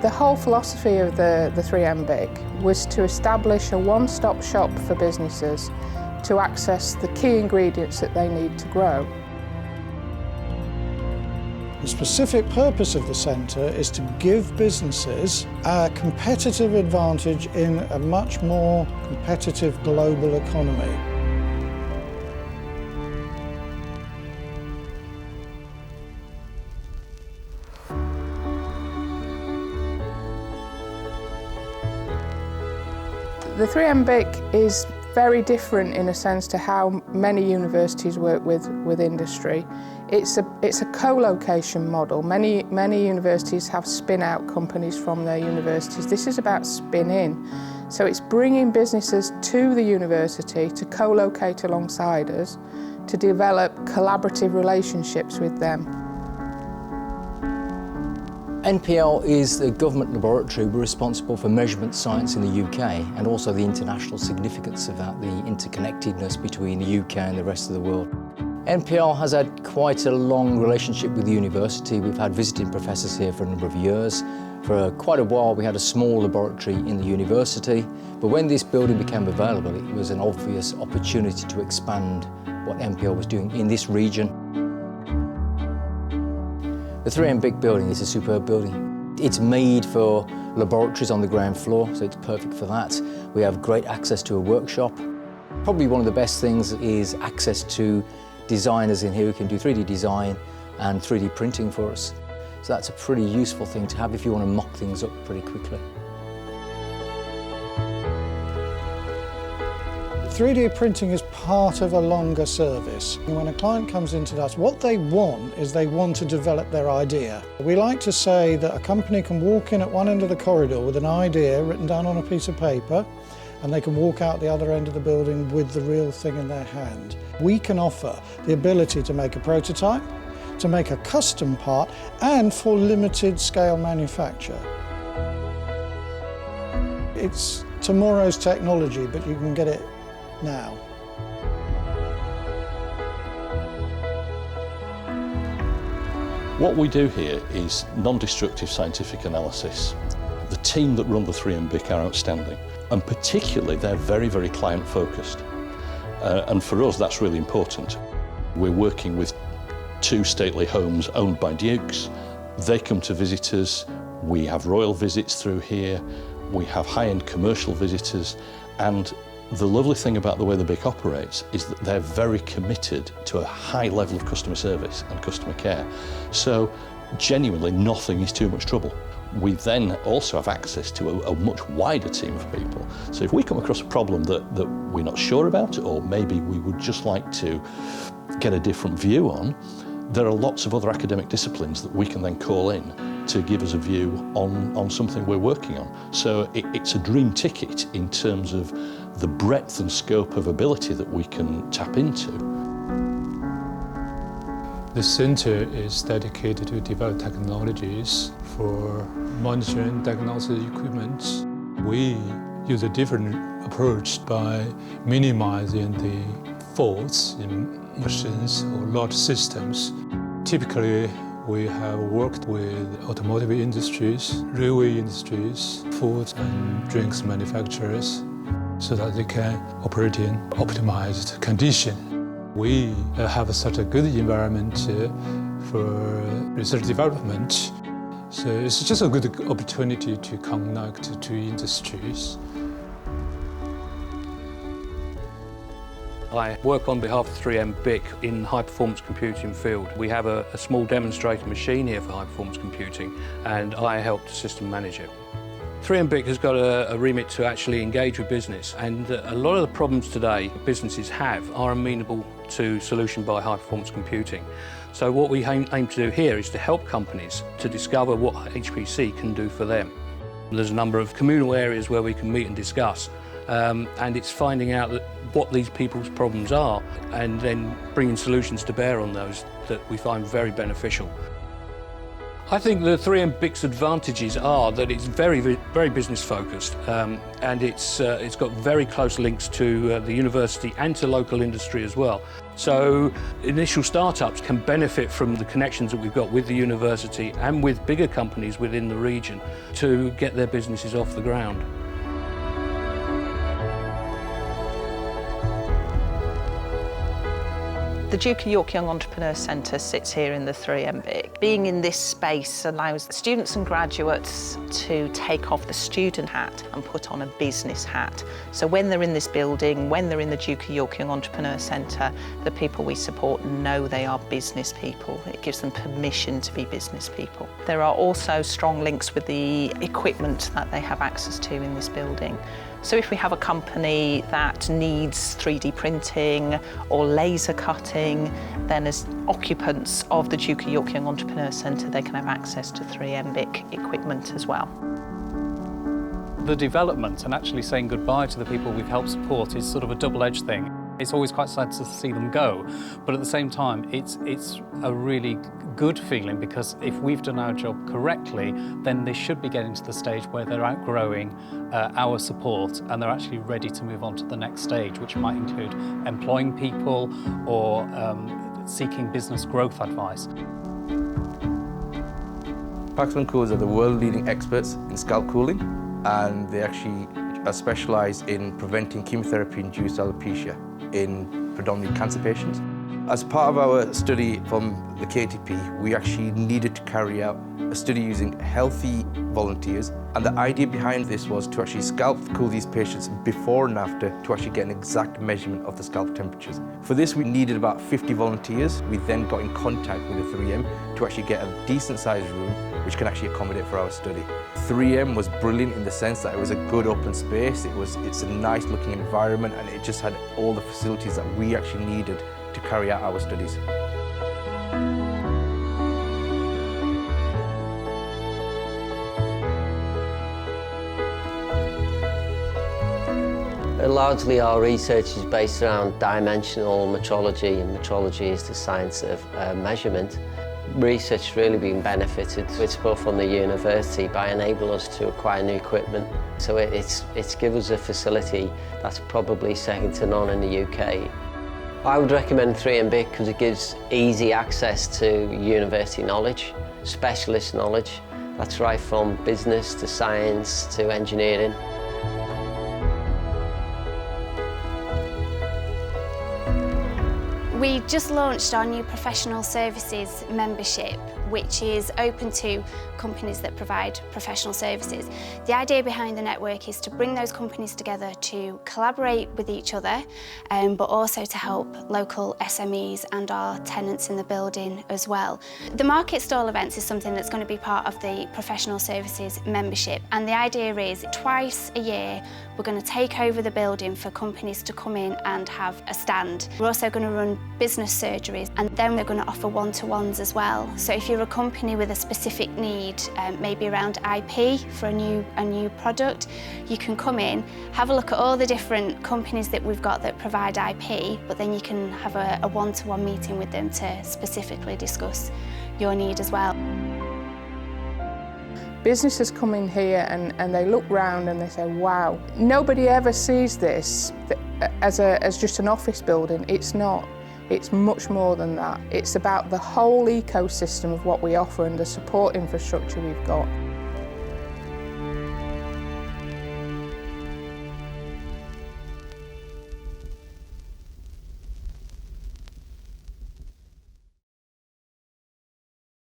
The whole philosophy of the 3M BIC was to establish a one-stop shop for businesses to access the key ingredients that they need to grow. The specific purpose of the centre is to give businesses a competitive advantage in a much more competitive global economy. The 3M BIC is very different in a sense to how many universities work with industry. It's a co-location model. Many universities have spin-out companies from their universities. This is about spin-in. So it's bringing businesses to the university to co-locate alongside us, to develop collaborative relationships with them. NPL is the government laboratory. We're responsible for measurement science in the UK and also the international significance of that, the interconnectedness between the UK and the rest of the world. NPL has had quite a long relationship with the university. We've had visiting professors here for a number of years. For quite a while we had a small laboratory in the university, but when this building became available it was an obvious opportunity to expand what NPL was doing in this region. The 3M BIC building is a superb building. It's made for laboratories on the ground floor, so it's perfect for that. We have great access to a workshop. Probably one of the best things is access to designers in here who can do 3D design and 3D printing for us. So that's a pretty useful thing to have if you want to mock things up pretty quickly. 3D printing is part of a longer service. When a client comes into us, what they want is they want to develop their idea. We like to say that a company can walk in at one end of the corridor with an idea written down on a piece of paper, and they can walk out the other end of the building with the real thing in their hand. We can offer the ability to make a prototype, to make a custom part, and for limited scale manufacture. It's tomorrow's technology, but you can get it now. What we do here is non-destructive scientific analysis. The team that run the 3M BIC are outstanding, and particularly they're very, very client-focused. And for us, that's really important. We're working with 2 stately homes owned by dukes. They come to visit us. We have royal visits through here. We have high-end commercial visitors, and the lovely thing about the way the BIC operates is that they're very committed to a high level of customer service and customer care. So genuinely nothing is too much trouble. We then also have access to a much wider team of people. So if we come across a problem that we're not sure about, or maybe we would just like to get a different view on, there are lots of other academic disciplines that we can then call in to give us a view on something we're working on. So it's a dream ticket in terms of the breadth and scope of ability that we can tap into. The centre is dedicated to develop technologies for monitoring diagnostic equipment. We use a different approach by minimizing the faults in machines or large systems. Typically, we have worked with automotive industries, railway industries, food and drinks manufacturers, so that they can operate in optimized condition. We have such a good environment for research development, so it's just a good opportunity to connect to industries. I work on behalf of 3M BIC in high-performance computing field. We have a small demonstrator machine here for high-performance computing, and I help the system manage it. 3M BIC has got a remit to actually engage with business, and a lot of the problems today businesses have are amenable to solution by high-performance computing. So what we aim to do here is to help companies to discover what HPC can do for them. There's a number of communal areas where we can meet and discuss, and it's finding out what these people's problems are and then bringing solutions to bear on those that we find very beneficial. I think the 3M BIC's advantages are that it's very business focused, and it's got very close links to the university and to local industry as well. So initial startups can benefit from the connections that we've got with the university and with bigger companies within the region to get their businesses off the ground. The Duke of York Young Entrepreneur Centre sits here in the 3M BIC. Being in this space allows students and graduates to take off the student hat and put on a business hat. So when they're in this building, when they're in the Duke of York Young Entrepreneur Centre, the people we support know they are business people. It gives them permission to be business people. There are also strong links with the equipment that they have access to in this building. So if we have a company that needs 3D printing or laser cutting, then as occupants of the Duke of York Young Entrepreneur Centre, they can have access to 3M BIC equipment as well. The development and actually saying goodbye to the people we've helped support is sort of a double-edged thing. It's always quite sad to see them go, but at the same time, it's a really good feeling, because if we've done our job correctly, then they should be getting to the stage where they're outgrowing our support and they're actually ready to move on to the next stage, which might include employing people or seeking business growth advice. Paxman Coolers are the world-leading experts in scalp cooling, and they actually are specialised in preventing chemotherapy-induced alopecia in predominantly cancer patients. As part of our study from the KTP, we actually needed to carry out a study using healthy volunteers, and the idea behind this was to actually scalp cool these patients before and after to actually get an exact measurement of the scalp temperatures. For this, we needed about 50 volunteers. We then got in contact with the 3M to actually get a decent-sized room which can actually accommodate for our study. 3M was brilliant in the sense that it was a good open space, it's a nice looking environment, and it just had all the facilities that we actually needed to carry out our studies. Largely our research is based around dimensional metrology, and metrology is the science of measurement. Research has really been benefited with support from the university by enabling us to acquire new equipment. So it's given us a facility that's probably second to none in the UK. I would recommend 3M BIC because it gives easy access to university knowledge, specialist knowledge. That's right from business to science to engineering. We just launched our new professional services membership, which is open to companies that provide professional services. The idea behind the network is to bring those companies together to collaborate with each other, but also to help local SMEs and our tenants in the building as well. The market stall events is something that's going to be part of the professional services membership, and the idea is twice a year we're going to take over the building for companies to come in and have a stand. We're also going to run business surgeries, and then we're going to offer one-to-ones as well. So if you're a company with a specific need, maybe around IP for a new product, you can come in, have a look at all the different companies that we've got that provide IP, but then you can have a one-to-one meeting with them to specifically discuss your need as well. Businesses come in here and they look round and they say, wow, nobody ever sees this as just an office building. It's not. It's much more than that. It's about the whole ecosystem of what we offer and the support infrastructure we've got.